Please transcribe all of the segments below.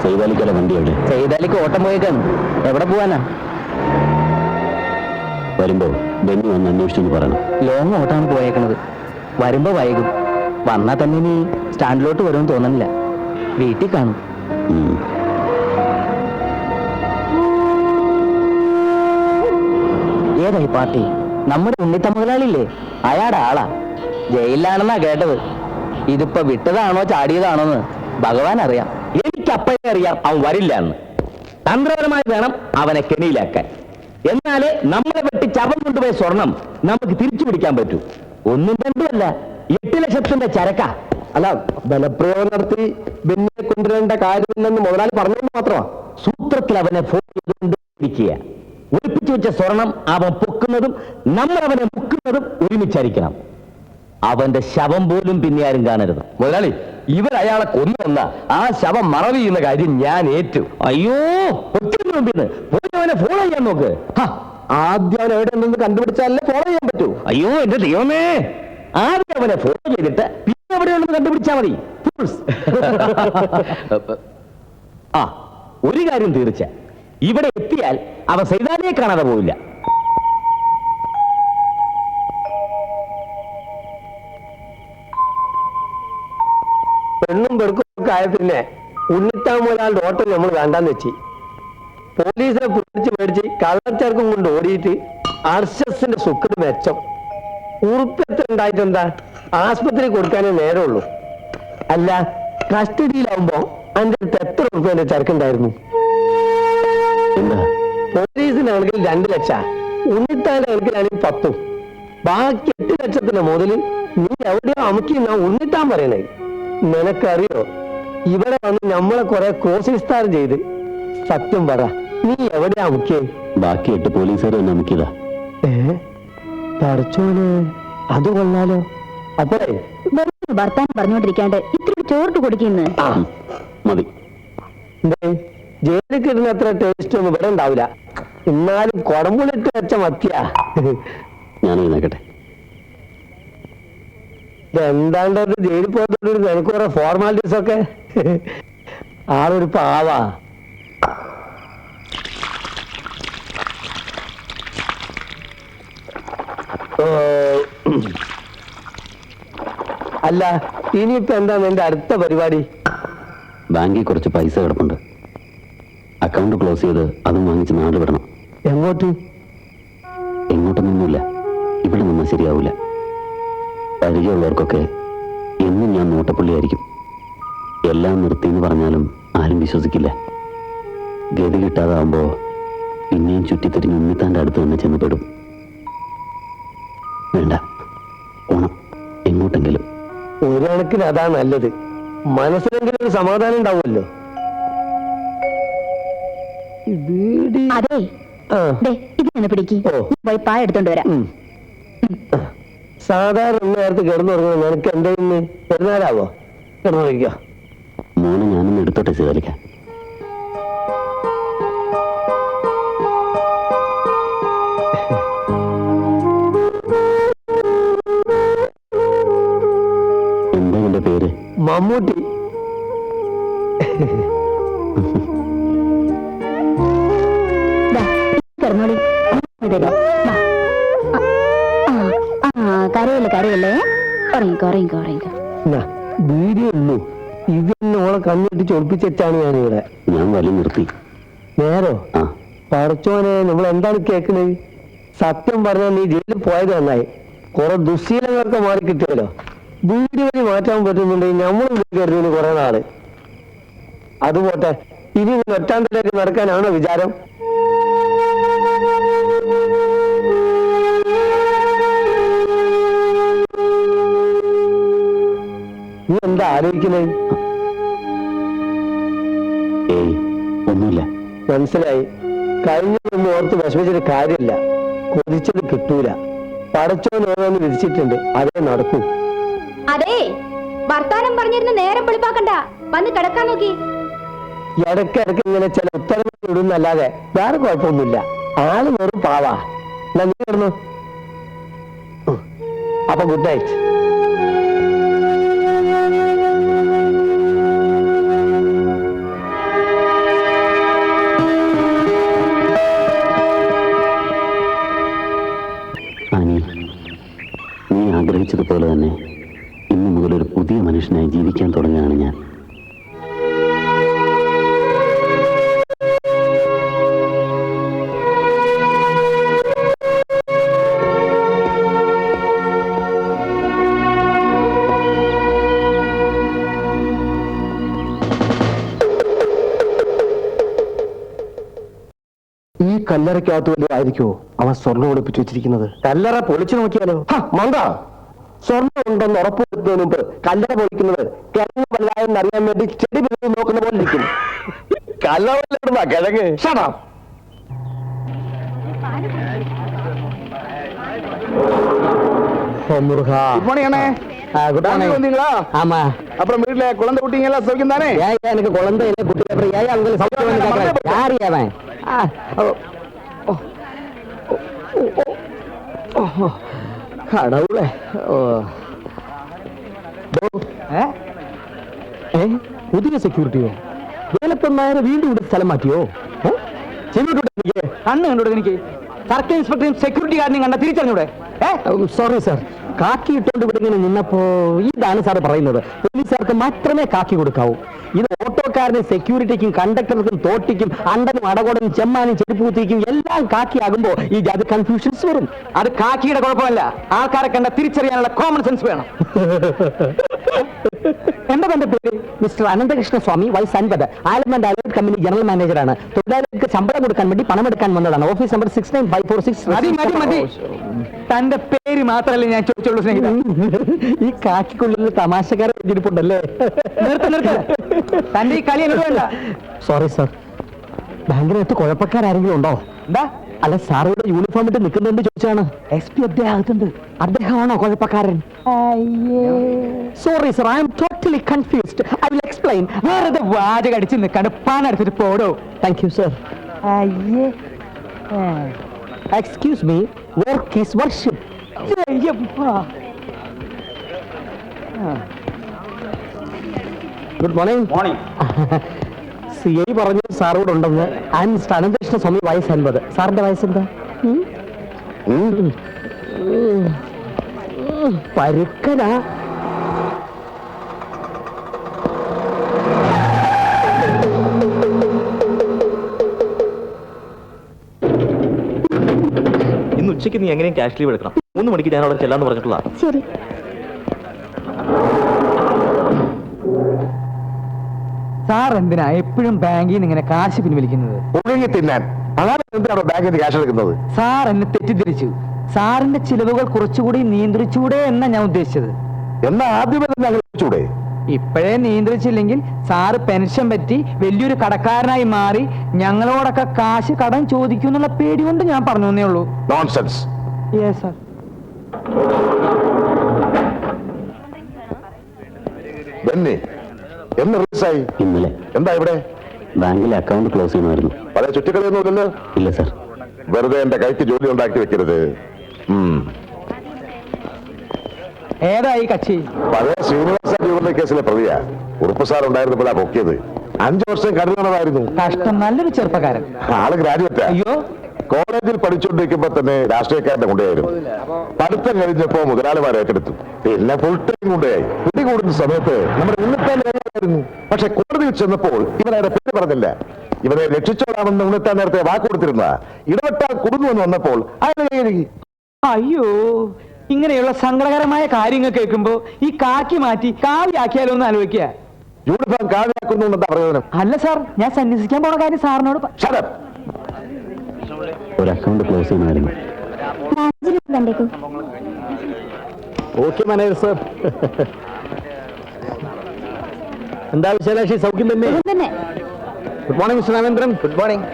സൈതാലിക്കല്ല വണ്ടി എവിടെ? സൈതാലിക്ക് ഓട്ടം പോയേക്കാണ്. എവിടെ പോവാനാ? വരുമ്പോ ബെന്നി വന്ന് അന്വേഷിച്ചെന്ന് പറയണം. ലോങ് ഓട്ടാണ് പോയേക്കണത്. വരുമ്പോ വൈകും. വന്നാൽ തന്നെ ഇനി സ്റ്റാൻഡിലോട്ട് വരുമെന്ന് തോന്നുന്നില്ല. വീട്ടിൽ കാണും. ഏതായി പാർട്ടി? നമ്മുടെ ഉണ്ണിത്ത മുതലാളിയില്ലേ, അയാളുടെ ആളാ. ജയിലിലാണെന്നാ കേട്ടത്. ഇതിപ്പോ വിട്ടതാണോ ചാടിയതാണോന്ന് ഭഗവാൻ അറിയാം. എനിക്ക് അപ്പഴേ അറിയാം അവൻ വരില്ല എന്ന്. തന്ത്രപരമായി വേണം അവനെ കെണിയിലാക്കാൻ. എന്നാലേ നമ്മളെ വെട്ടി ചവം കൊണ്ടുപോയ സ്വർണം നമുക്ക് തിരിച്ചു പിടിക്കാൻ പറ്റൂ. ഒന്നും രണ്ടുമല്ല, 8 ലക്ഷത്തിന്റെ ചരക്ക. അല്ല, ബലപ്രയോഗം നടത്തി ബെന്നിയെ കൊണ്ടുവരേണ്ട കാര്യമില്ലെന്ന് മുതലാളി പറഞ്ഞെന്ന് മാത്രമാ. സൂത്രത്തിൽ അവനെ ഫോൺ ചെയ്തുകൊണ്ടിരിക്കുക. ഒളിപ്പിച്ചു വെച്ച സ്വർണം അവൻ പൊക്കുന്നതും നമ്മൾ അവനെ മുക്കുന്നതും ഒരുമിച്ചായിരിക്കണം. അവന്റെ ശവം പോലും പിന്നെ ആരും കാണരുത്. മുതലാളി, ഇവർ അയാളെ കൊന്നുവന്ന ആ ശവം മറവ് ചെയ്യുന്ന കാര്യം ഞാൻ ഏറ്റു. അയ്യോ, പോയവനെ ഫോളോ ചെയ്യാൻ നോക്ക്. ആദ്യം അവൻ എവിടെ നിന്ന് കണ്ടുപിടിച്ചാലേ ഫോളോ ചെയ്യാൻ പറ്റൂ. അയ്യോ എന്റെ ദൈവമേ, ആദ്യം അവനെ ഫോളോ ചെയ്തിട്ട് പിന്നെ എവിടെയുണ്ടെന്ന് കണ്ടുപിടിച്ചാൽ മതി. ആ, ഒരു കാര്യം തീർച്ച, ഇവിടെ എത്തിയാൽ അവൻ സൈതാലിയെ കാണാതെ പോവില്ല. പെണ്ണും പെടുക്കും ഒക്കെ ആയ പിന്നെ ഉണ്ണിത്താൻ മുതലാളുടെ ഓട്ടം നമ്മൾ വേണ്ടാന്ന് വെച്ച് പോലീസിനെ പേടിച്ച് കള്ളച്ചേർക്കും കൊണ്ട് ഓടിയിട്ട് അർശസിന്റെ സുഖം മെച്ചം. ഉറുപ്പത്ര ഉണ്ടായിട്ടെന്താ, ആസ്പത്രി കൊടുക്കാനേ നേരമുള്ളൂ. അല്ല, കസ്റ്റഡിയിലാവുമ്പോ അതിന്റെ അടുത്ത് എത്ര ഉറുപ്പ്യന്റെ ചരക്കുണ്ടായിരുന്നു? പോലീസിനാണെങ്കിൽ 2 ലക്ഷം, ഉണ്ണിത്താന്റെ കണക്കിലാണെങ്കിൽ 10. ബാക്കി 8 ലക്ഷത്തിന്റെ മുതല് നീ എവിടെയോ അമുക്കിന്നാ ഉണ്ണിത്താൻ പറയണേ. നിനക്കറിയോ, ഇവിടെ വന്ന് നമ്മളെ കുറെ ക്രോസിസ്താർ ചെയ്ത്. സത്യം പറ, നീ എവിടെയാ അമുക്കിയേ? ബാക്കി 8 പോലീസുകാർ തന്നെ അമുക്കിയതാ. പറച്ചോന്, അത് കൊള്ളാലോ. അപ്പോഴേ ഭർത്താനം പറഞ്ഞോണ്ടിരിക്കാണ്ട് ഇത്തിരി ചോറിട്ട് കൊടുക്കുന്നു. മതി. ജയിലിൽ കിട്ടുന്ന അത്ര ടേസ്റ്റ് ഒന്നും ഇവിടെ ഉണ്ടാവില്ല. എന്നാലും കുടമ്പുളിട്ട് വെച്ച മത്തിയാ. ഞാൻ നോക്കട്ടെ. എന്താണ്ടത് ജയിലിൽ പോയിട്ട് നിനക്ക് കുറെ ഫോർമാലിറ്റീസ് ഒക്കെ. ആളൊരു പാവാ. അല്ല, ഇനിയിപ്പോ എന്താ നിന്റെ അടുത്ത പരിപാടി? ബാങ്കിൽ കുറച്ച് പൈസ കിടപ്പുണ്ട്. അക്കൗണ്ട് ക്ലോസ് ചെയ്ത് അതും വാങ്ങിച്ച് നാട് വിടണം. എങ്ങോട്ട്? എങ്ങോട്ടൊന്നുമില്ല, ഇവിടെ നിന്നാൽ ശരിയാവില്ല. പരിചയമുള്ളവർക്കൊക്കെ എന്നും ഞാൻ നോട്ടപ്പുള്ളിയായിരിക്കും. എല്ലാം നിർത്തിയെന്ന് പറഞ്ഞാലും ആരും വിശ്വസിക്കില്ല. ഗതി കിട്ടാതാവുമ്പോ പിന്നെയും ചുറ്റിത്തിരിഞ്ഞ് ഉണ്ണിത്താൻ്റെ അടുത്ത് തന്നെ ചെന്നപ്പെടും. വേണ്ട, ഓണം എങ്ങോട്ടെങ്കിലും. ഒരു കണക്കിന് അതാ നല്ലത്. മനസ്സിലെങ്കിലും ഒരു സമാധാനം ഉണ്ടാവുമല്ലോ. അതെ, ഇത് പിടിക്ക്. പോയി പായ എടുത്തോണ്ട് വരാം. സാധാരണ നേരത്ത് കിടന്നു തുടങ്ങുന്നത് നിനക്ക് എന്താ ഇന്ന് പെരുന്നാലാവോ? കിടന്നു കഴിക്കോ? മോനെ ഞാനൊന്ന് എടുത്തോട്ടെ സീതാലിക്ക. എന്താ എന്റെ പേര്? മമ്മൂട്ടി. കിടന്നോളി. കരയല്ലേ, ഉറങ്ങിക്കോ. വീഡിയോ ഉള്ളൂ. ഇതെന്നെ ഓളെ കണ്ണിട്ട് ചൊളിപ്പിച്ചാണ് ഞാനിവിടെ. ഞാൻ വലി നിർത്തി. നേരോ? പറച്ചോനെ, നമ്മൾ എന്താണ് കേൾക്കുന്നത്? സത്യം പറഞ്ഞാൽ നീ ജയിലിൽ പോയത് നന്നായി. കുറെ ദുശീലങ്ങളൊക്കെ മാറി കിട്ടിയല്ലോ. വീഡിയോ വഴി മാറ്റാൻ പറ്റുന്നുണ്ടെങ്കിൽ നമ്മളും കരുതുന്നു കുറെ നാള്. അതുപോട്ടെ, ഇനി ഒറ്റാന്തലേക്ക് നടക്കാനാണോ വിചാരം? നീ എന്താ ആലോചിക്കുന്നത്? ഒന്നുമില്ല. മനസ്സിലായി. കഴിഞ്ഞതൊന്നും ഓർത്ത് വിഷമിച്ചിട്ട് കാര്യമില്ല. കൊതിച്ചത് കിട്ടൂല. പടച്ചോൻ ഓരോന്ന് വിധിച്ചിട്ടുണ്ട്, അതേ നടക്കൂ. അതെ, വർത്താനം പറഞ്ഞിരുന്ന് നേരം വെളുപ്പാക്കണ്ട, വന്ന് കിടക്കാൻ നോക്കി. ഇടയ്ക്കിടയ്ക്ക് ഇങ്ങനെ ചില ഉത്തരവുകൾ ഇടുന്നല്ലാതെ വേറെ കുഴപ്പമൊന്നുമില്ല. ആള് വെറും പാവാ. എന്നാ നീ കിടന്നു. അപ്പൊ ഗുഡ് നൈറ്റ്. ആനി, നീ ആഗ്രഹിച്ചതുപോലെ തന്നെ ഇന്നു മുതൽ ഒരു പുതിയ മനുഷ്യനായി ജീവിക്കാൻ തുടങ്ങുകയാണ് ഞാൻ. ഈ കല്ലറയ്ക്കകത്ത് വല്ലതും ആയിരിക്കുമോ അവൻ സ്വർണ്ണം ഒളിപ്പിച്ചു വെച്ചിരിക്കുന്നത്? കല്ലറ പൊളിച്ചു നോക്കിയാലോ? മന്ദ, സ്വർണ്ണം ഉണ്ടെന്ന് ഉറപ്പുവരുത്തുന്നതിന് മുമ്പ് കല്ലറ പൊളിക്കുന്നത് കിഴങ്ങ് വല്ലാതെന്ന് അറിയാൻ വേണ്ടി ചെടി പിടിച്ച് നോക്കുന്ന പോലെ ഇരിക്കും. കല്ലറ കിഴങ്ങ്. ஆமா, அப்புறம் வீட்டுல குழந்தை குட்டிங்க எல்லாம் சௌக்கியம் தானே? எனக்கு குழந்தை இல்லை, குட்டி அப்புறம் ஏன் அங்கே சௌக்கியம்? யாரு அவன்? கடவுளே. പുതിയ സെക്യൂരിറ്റിയോ? വേലപ്പന്മാരെ വീണ്ടും ഇവിടെ സ്ഥലം മാറ്റിയോ? കണ്ണ് കണ്ടോടെ എനിക്ക്? സർക്കിൾ ഇൻസ്പെക്ടറും സെക്യൂരിറ്റി ഗാർഡിനെയും കണ്ട തിരിച്ചറിഞ്ഞൂടെ? സോറി സാർ, കാക്കി ഇട്ടുകൊണ്ട് ഇവിടെ ഇങ്ങനെ നിന്നപ്പോ ഇതാണ് സാർ പറയുന്നത്, പോലീസുകാർക്ക് മാത്രമേ കാക്കി കൊടുക്കാവൂ. ഇത് ഓട്ടോക്കാരനും സെക്യൂരിറ്റിക്കും കണ്ടക്ടർക്കും തോട്ടിക്കും അണ്ടനും അടകോടനും ചെമ്മാനും ചെരുപ്പൂത്തിക്കും എല്ലാം കാക്കിയാകുമ്പോ ഈ ജാതി കൺഫ്യൂഷൻസ് വരും. അത് കാക്കിയുടെ കുഴപ്പമല്ല, ആൾക്കാരെ കണ്ട തിരിച്ചറിയാനുള്ള കോമൺ സെൻസ് വേണം. എന്താ തന്റെ പേര്? മിസ്റ്റർ അനന്തകൃഷ്ണ സ്വാമി, വൈസ് 50, ആലമൻഡ് അലേർട്ട് കമ്പനി ജനറൽ മാനേജറാണ്. തൊഴിലാളികൾക്ക് ശമ്പളം കൊടുക്കാൻ വേണ്ടി പണം എടുക്കാൻ വന്നതാണ്. Office number 69546. തന്റെ പേര് മാത്രമല്ലേ ഞാൻ ചോദിച്ചുള്ളൂ സ്നേഹിത. ഈ കാക്കിക്കുള്ളിൽ തമാശക്കാരെ ഇരിപ്പുണ്ടല്ലേ? തന്റെ ഈ കളി എന്നോടല്ല. സോറി സാർ, ബാങ്കിനകത്ത് കുഴപ്പക്കാരെങ്കിലും ഉണ്ടോ? എന്താ? അല്ല, സാറിയുടെ യൂണിഫോം ഇട്ട് നിൽക്കുന്നുണ്ട് ചോദിച്ചാണ്. SP അദ്ദേഹത്തുണ്ട്, അദ്ദേഹമാണോ കുഴപ്പക്കാരൻ? Sorry sir, I am totally confused. I will explain. വേറെ വാചക അടിച്ച് നിൽക്കാണ്ട് പാൻ എടുത്തിട്ട് പോടോ. Thank you sir. Excuse me, work is worship. Good morning. CI പറഞ്ഞു സാറോട് ഉണ്ടെന്ന്. മിസ്റ്റർ അനന്തകൃഷ്ണ സ്വാമി, വയസ്സ് 50. സാറിന്റെ വയസ്സെന്താ? പരുക്കനാ. ഇന്ന് ഉച്ചയ്ക്ക് നീ എങ്ങനെയും ക്യാഷ് ലീവ് എടുക്കണം. 3 മണിക്ക് ഞാൻ അവിടെ ചെല്ലാന്ന് പറഞ്ഞിട്ടുള്ള. ശരി. സാർ എന്തിനാ എപ്പോഴും ബാങ്കിൽ നിന്ന് ഇങ്ങനെ കാശ് പിൻവലിക്കുന്നത്? തിന്നാൻ. അതാണ് ബാങ്കിൽ നിന്ന് ക്യാഷ് എടുക്കുന്നത്. സാർ എന്നെ തെറ്റിദ്ധരിച്ചു. സാറിന്റെ ചിലവുകൾ കുറച്ചുകൂടി നിയന്ത്രിച്ചൂടെ എന്നാ ഞാൻ ഉദ്ദേശിച്ചത്. എന്നാ ആദ്യമേ ഞങ്ങൾ ചൂടെ. ഇപ്പോഴേ നിയന്ത്രിച്ചില്ലെങ്കിൽ സാറ് പെൻഷൻ പറ്റി വലിയൊരു കടക്കാരനായി മാറി ഞങ്ങളോടൊക്കെ കാശ് കടം ചോദിക്കുന്നുള്ള പേടി കൊണ്ട് ഞാൻ പറഞ്ഞു എന്നേ ഉള്ളൂ. നോൺസെൻസ്. Yes sir. എന്ന് റിലീസായി ഇന്നലെ. എന്താ ഇവിടെ? ബാങ്കിലെ അക്കൗണ്ട് ക്ലോസ് ചെയ്യണമായിരുന്നു. പല ചുറ്റിക്കളിയൊന്നുമില്ലല്ലോ? ഇല്ല സർ. വെറുതെ എന്റെ കൈക്ക് ജോലി ഉണ്ടാക്കി വെക്കരുത്. ഏതാ ഈ കക്ഷി? പഴയ ശ്രീനിവാസ ജീവന്റെ കേസിലെ പ്രതിയാ. ഉറുപ്പ് സാർ ഉണ്ടായിരുന്നപ്പോഴാ പൊക്കിയത്. 5 വർഷം കഠിനമായിരുന്നു. കഷ്ടം, നല്ലൊരു ചെറുപ്പക്കാരൻ. ആള് ഗ്രാജുവേറ്റാ. അയ്യോ, കോളേജിൽ പഠിച്ചുകൊണ്ടിരിക്കുമ്പോ തന്നെ രാഷ്ട്രീയക്കാരന്റെ കൊണ്ടുപോയായിരുന്നു. പഠിത്തം കഴിഞ്ഞപ്പോ മുതലാളിമാർ ഏറ്റെടുത്തു. പിന്നെ ഫുൾ ടൈം കൊണ്ടുപോയി. പിടികൂടുന്ന സമയത്ത് നമ്മുടെ ഉണ്ണിത്താനായിരുന്നു. പക്ഷെ കോടതിയിൽ ചെന്നപ്പോൾ ഇവനയുടെ പേര് പറഞ്ഞില്ല. ഇവനെ രക്ഷിച്ചോളാമെന്ന് ഉണ്ണിത്താൻ നേരത്തെ വാക്ക് കൊടുത്തിരുന്ന ഇടപെട്ടാൽ കുടുങ്ങുമെന്ന് വന്നപ്പോൾ അയാൾ കൈകഴുകി. അയ്യോ, ഇങ്ങനെയുള്ള സങ്കടകരമായ കാര്യങ്ങൾ കേൾക്കുമ്പോ ഈ കാക്കി മാറ്റി കാവ്യാക്കിയാലോ എന്ന് ആലോചിക്കുക. യൂണിഫോം കാവ്യാക്കുന്നുണ്ടെന്നാ പ്രയോജനം? അല്ല സാർ, ഞാൻ സന്യസിക്കാൻ പോണ കാര്യം സാറിനോട് ഒരു അക്കൗണ്ട് ക്ലോസ് ചെയ്യണമായിരുന്നു. Okay manager sir. എന്താ വിശേഷാക്ഷി? സൗഖ്യം തന്നെ? Good morning mister Nagendran. Good morning.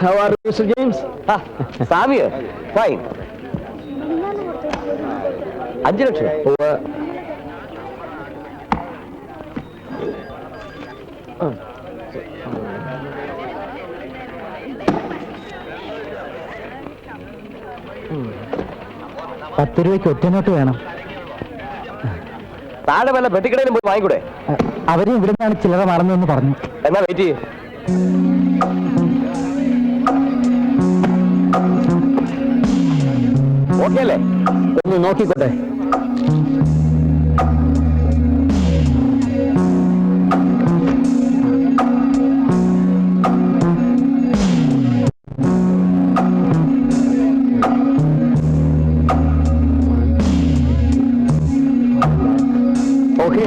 How are you mister James? Xavier fine. 5 ലക്ഷം. 10 രൂപയ്ക്ക് ഒറ്റനോട്ട് വേണം. താഴെ വല്ല പെട്ടിക്കടയിലും പോയി വാങ്ങിക്കൂടെ? അവരും ഇവിടെ നിന്നാണ് ചില്ലറ മാറുന്നതെന്ന് പറഞ്ഞു. എന്നാ വെയിറ്റ് ചെയ്യും. ഓക്കെ അല്ലേ? ഒന്ന് നോക്കിക്കോട്ടെ. Okay.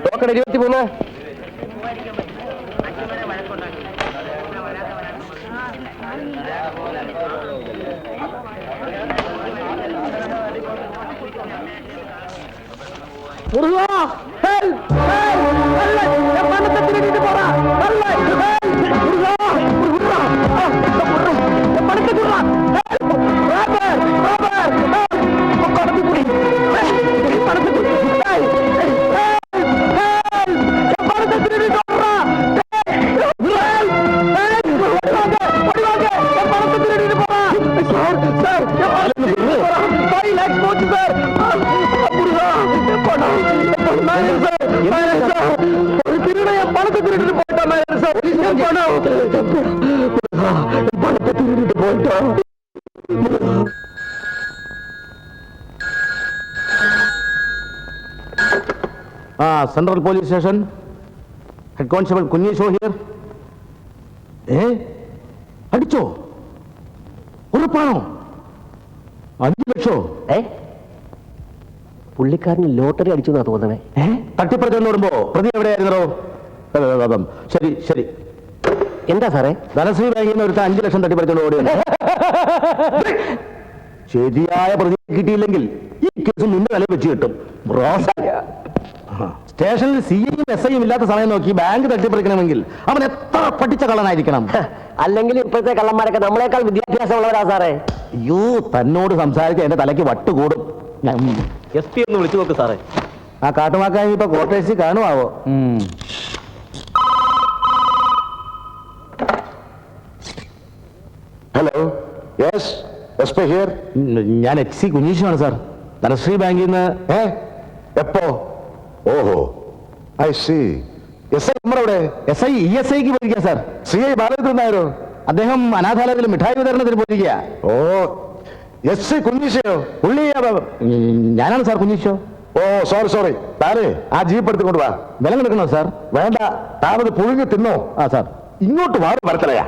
Token 23. Central police station. Head constable കുഞ്ഞീഷോ ഹിയർ. അടിച്ചോ? ഉറപ്പാണോ? 5 ലക്ഷോ? പുള്ളിക്കാരന് ലോട്ടറി അടിച്ചു എന്നാ തോന്നണേ. തട്ടിപ്പറിച്ചോടുമ്പോ പ്രതി എവിടെയായിരുന്നോ? ശരി ശരി. എന്താ സാറേ? ധനശ്രീ ബാങ്കിൽ നിന്ന് ഒരുത്ത 5 ലക്ഷം തട്ടിപ്പറിച്ചോണ്ട് ഓടിയാണ്. ശരിയായ പ്രതി കിട്ടിയില്ലെങ്കിൽ ഈ കേസ് നിന്റെ തല വെച്ച് കിട്ടും. സ്റ്റേഷനിൽ CIയും SIയും ഇല്ലാത്ത സമയം നോക്കി ബാങ്ക് തട്ടിപ്പറിക്കണമെങ്കിൽ അവൻ എത്ര പഠിച്ച കള്ളനായിരിക്കണം. അല്ലെങ്കിൽ ഇപ്പോഴത്തെ കള്ളന്മാരൊക്കെ നമ്മളെക്കാൾ വിദ്യാഭ്യാസമുള്ളവരാ സാറേ. അയ്യോ, തന്നോട് സംസാരിച്ച എന്റെ തലയ്ക്ക് വട്ടുകൂടും. SP ഒന്ന് വിളിച്ചു നോക്ക് സാറേ. ആ കാട്ടുമാക്കാൻ ഇപ്പൊ ക്വാർട്ടേഴ്സിൽ കാണുമാവോ? Hello, yes SP here. ഞാൻ HC കുഞ്ഞീഷാണ് സാർ, ധനശ്രീ ബാങ്കിൽ നിന്ന്. എപ്പോ? ഓഹോ, ഐ സി. SI നമ്മുടെ SI ESIക്ക് പോയിരിക്കുക സാർ. CI ബാലചന്ദ്രൻ നായരോ? അദ്ദേഹം അനാഥാലയത്തിൽ മിഠായി വിതരണത്തിന് പോയിരിക്കുക. ഓ, SC കുഞ്ഞീഷയോ? പുള്ളി ഞാനാണ് സാർ കുഞ്ഞീഷോ. ഓ സോറി താനേ ആ ജീപ്പ് എടുത്തുകൊണ്ട് വാ. വില എടുക്കണോ സാർ? വേണ്ട, താനത് പുഴുങ്ങി തിന്നോ. ആ സാർ. ഇങ്ങോട്ട് മാറി വരത്തലയാ.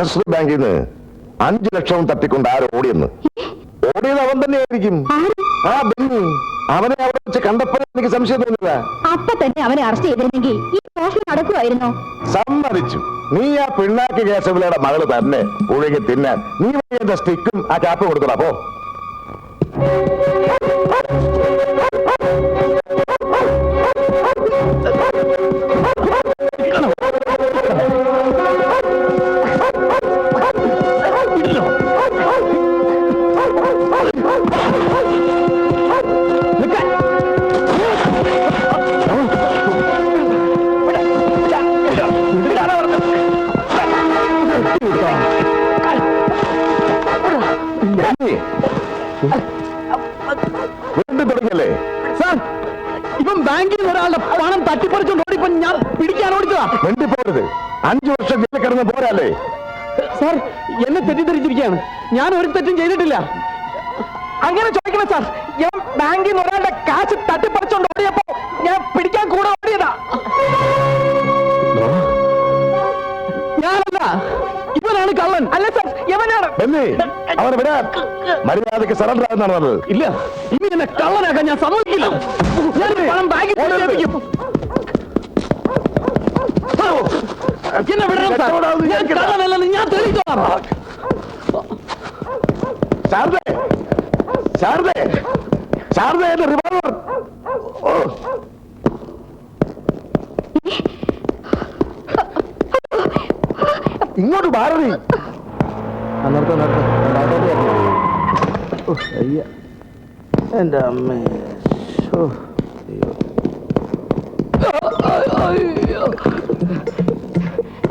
ധനശ്രീ ബാങ്കിൽ നിന്ന് 5 ലക്ഷവും തട്ടിക്കൊണ്ട് ആരോ ഓടിയെന്ന്. ഓടിയത് അവൻ തന്നെയായിരിക്കും. ആ ബെന്നി. അവനെ അവിടെ വെച്ച് കണ്ടപ്പോഴും എനിക്ക് സംശയം തോന്നില്ല. അപ്പൊ തന്നെ അവനെ അറസ്റ്റ് ചെയ്തിരുന്നെങ്കിൽ ഈ മോഷണം നടക്കുമായിരുന്നോ? സമ്മതിച്ചു. നീ ആ പിണ്ണാക്ക് കേശവലയുടെ മകള് തന്നെ പുഴകി തിന്നാൻ നീ എന്റെ സ്റ്റിക്കും ആ ക്യാപ്പ് കൊടുക്കണം. അപ്പോ വീണ്ടും തുടങ്ങിയല്ലേ സാർ, ഇവൻ ബാങ്കിൽ നിന്ന് ഒരാളുടെ പണം തട്ടിപ്പറിച്ചുകൊണ്ട് ഓടിപ്പോ ഞാൻ പിടിക്കാൻ ഓടിച്ചതാ. വേണ്ടി പോരുത്. 5 വർഷം ജയിലിൽ കിടന്ന് പോരല്ലേ? സാർ, എന്നെ തെറ്റിദ്ധരിച്ചിരിക്കുകയാണ്. ഞാൻ ഒരു തെറ്റും ചെയ്തിട്ടില്ല. അങ്ങനെ ചോദിക്കണം സാർ. ഞാൻ ബാങ്കിൽ നിന്ന് ഒരാളുടെ കാശ് തട്ടിപ്പറിച്ചുകൊണ്ട് ഓടിയപ്പോ ഞാൻ പിടിക്കാൻ കൂടെ ഓടിയതാ. ഞാനല്ല, ഇവനാണ് കള്ളൻ. അല്ല സാർ, ഇവനാണ്. ബെന്നി, അവനെ വിടാൻ മര്യാദയ്ക്ക് സറണ്ടർ ആണെന്നാണ് പറഞ്ഞത്. ഇല്ല, ഇനി എന്നെ കള്ളനാക്കാൻ ഞാൻ സമ്മതിക്കില്ല. ഞാൻ ഈ പണം ബാങ്കിൽ നിക്ഷേപിക്കും. എന്നെ വിടണം സാർ. ഞാൻ കള്ളനല്ലെന്ന് ഞാൻ തെളിയിച്ചോളാം. ശാരദേ, ശാരദേ, ശാരദേ, എന്റെ റിവോൾവർ. ഇങ്ങോട്ട് മാറി. എന്റെ അമ്മേ.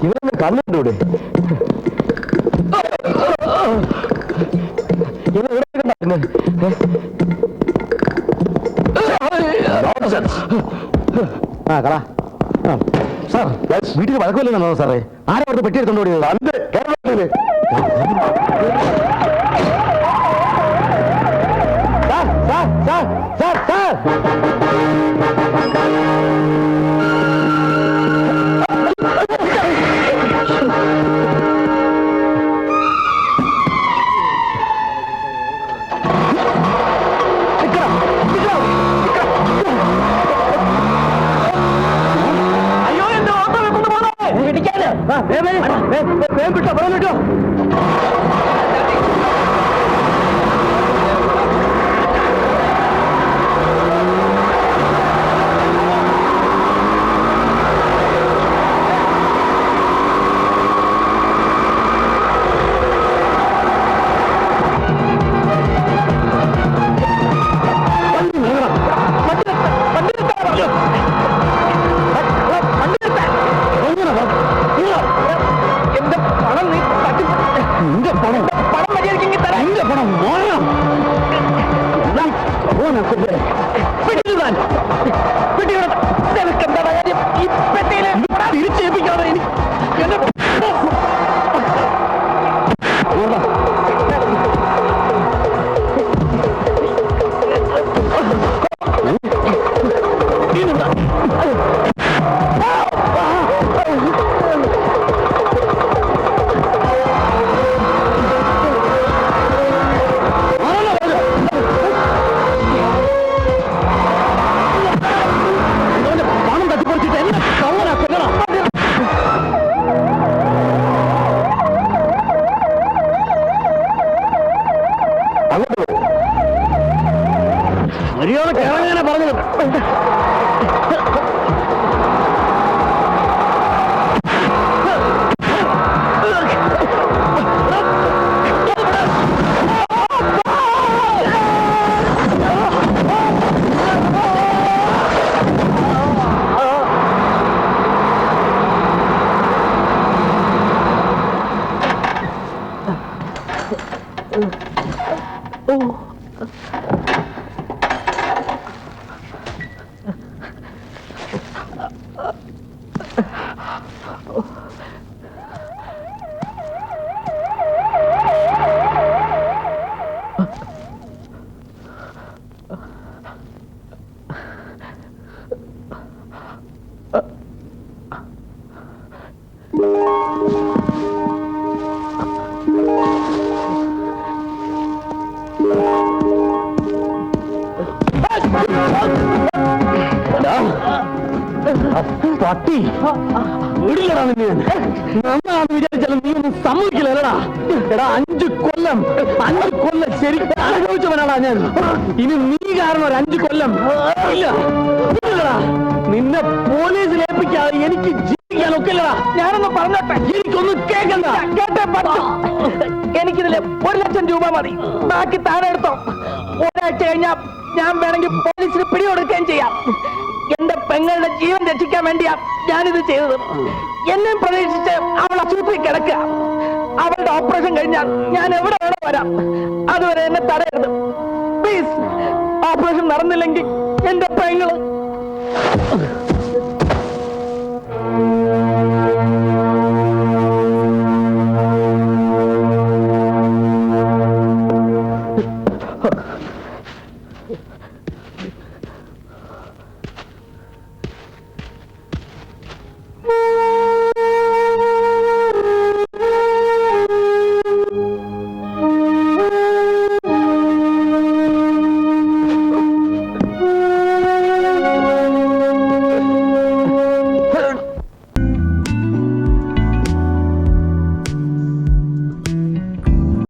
ഇവനെ കണ്ടിട്ടൂടെ? ആ കളാ. സാർ, വീട്ടിൽ വഴക്കമില്ലെന്നാണോ സാറേ? ആരാ അവിടുത്തെ പെട്ടി എടുത്തോണ്ട് ഓടിയത്? അന്ന് കേരളത്തില് sir, sir, sir, sir, sir. അയ്യോ, എന്റെ ഓട്ടോ കൊണ്ട് പോണേ. പിടിക്കാന്. വേഗം വിട്ടോ, വേഗം വിട്ടോ. എന്റെ പണം നീ തട്ടി. നിന്റെ പണം മര്യാദയ്ക്ക് തരാം. നിന്റെ പണം മോണം. നിനക്കെന്താ കാര്യം? ഈ പെട്ടിയില് തിരിച്ചേൽപ്പിക്കാതെ എന്റെ പണം തട്ടിപ്പറിച്ചിട്ട് എന്നെ കള്ളനാ കൊല്ലണം. മര്യാദ കേറാനാ പറഞ്ഞത്. പട്ടി വീടില്ലടാ നിന്നെ നന്നാന്ന് വിചാരിച്ചാലും നീ ഒന്നും സമ്മതിക്കില്ലടാ. എടാ 5 കൊല്ലം ശരിക്കും അനുഭവിച്ചവനാടാ ഞാൻ. ഇനി നീ കാരണം ഒരു 5 കൊല്ലം ഇല്ല ഇല്ലടാ. നിന്നെ പോലീസിൽ ഏൽപ്പിക്കാതെ എനിക്ക് ജീവിക്കാൻ ഒക്കില്ലടാ. ഞാനൊന്ന് പറഞ്ഞോട്ടെ, എനിക്കൊന്നും കേൾക്കണ്ട. കേട്ടേ പറ്റും. എനിക്കിതില് 1 ലക്ഷം രൂപ മതി. ബാക്കി താഴെ എടുത്തോ. ഒരാഴ്ച കഴിഞ്ഞാൽ ഞാൻ വേണമെങ്കിൽ പോലീസിന് പിടികൊടുക്കുകയും ചെയ്യാം. എന്റെ പെങ്ങളുടെ ജീവൻ രക്ഷിക്കാൻ വേണ്ടിയാ ഞാനിത് ചെയ്തത്. എന്നെ പ്രതീക്ഷിച്ച് അവൾ ആശുപത്രി കിടക്കുക. അവളുടെ ഓപ്പറേഷൻ കഴിഞ്ഞാൽ ഞാൻ എവിടെ വേണോ വരാം. അതുവരെ എന്നെ തടയരുത് പ്ലീസ്. ഓപ്പറേഷൻ നടന്നില്ലെങ്കിൽ എന്റെ പെങ്ങള്